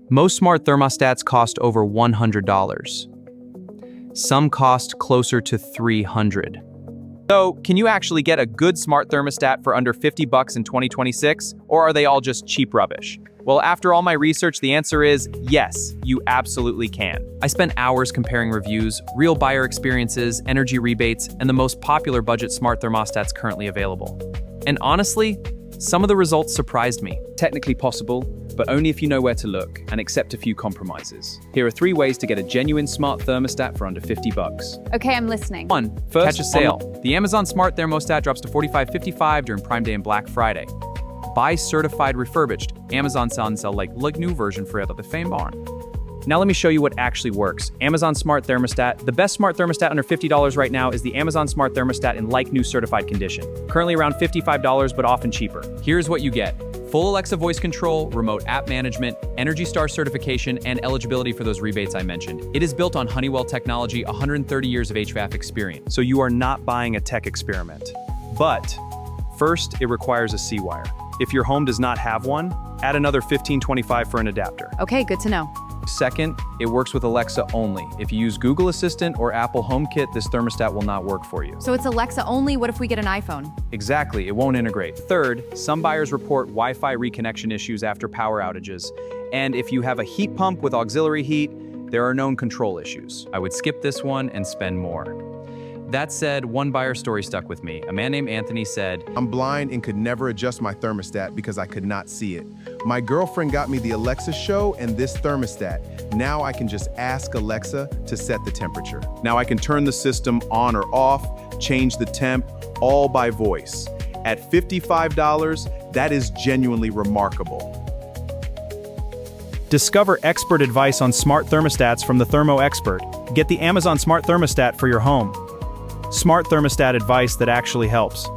Most smart thermostats cost over $100. Some cost closer to $300. So, can you actually get a good smart thermostat for under $50 in 2026, or are they all just cheap rubbish? Well, after all my research, the answer is yes, you absolutely can. I spent hours comparing reviews, real buyer experiences, energy rebates, and the most popular budget smart thermostats currently available. And honestly, some of the results surprised me. Technically possible, but only if you know where to look and accept a few compromises. Here are 3 ways to get a genuine smart thermostat for under $50. Okay, I'm listening. 1. First, Catch a sale. The Amazon Smart Thermostat drops to $45.55 during Prime Day and Black Friday. Buy certified refurbished. Amazon sell like new version for the fame barn. Now let me show you what actually works. Amazon Smart Thermostat. The best smart thermostat under $50 right now is the Amazon Smart Thermostat in like new certified condition. Currently around $55, but often cheaper. Here's what you get. Full Alexa voice control, remote app management, Energy Star certification, and eligibility for those rebates I mentioned. It is built on Honeywell technology, 130 years of HVAC experience. So you are not buying a tech experiment. But first, it requires a C-wire. If your home does not have one, add another $15.25 for an adapter. Okay, good to know. Second, it works with Alexa only. If you use Google Assistant or Apple HomeKit, this thermostat will not work for you. So it's Alexa only. What if we get an iPhone? Exactly, it won't integrate. Third, some buyers report Wi-Fi reconnection issues after power outages. And if you have a heat pump with auxiliary heat, there are known control issues. I would skip this one and spend more. That said, one buyer story stuck with me. A man named Anthony said, I'm blind and could never adjust my thermostat because I could not see it. My girlfriend got me the Alexa show and this thermostat. Now I can just ask Alexa to set the temperature. Now I can turn the system on or off, change the temp, all by voice. At $55, that is genuinely remarkable. Discover expert advice on smart thermostats from the Thermo Expert. Get the Amazon Smart Thermostat for your home. Smart thermostat advice that actually helps.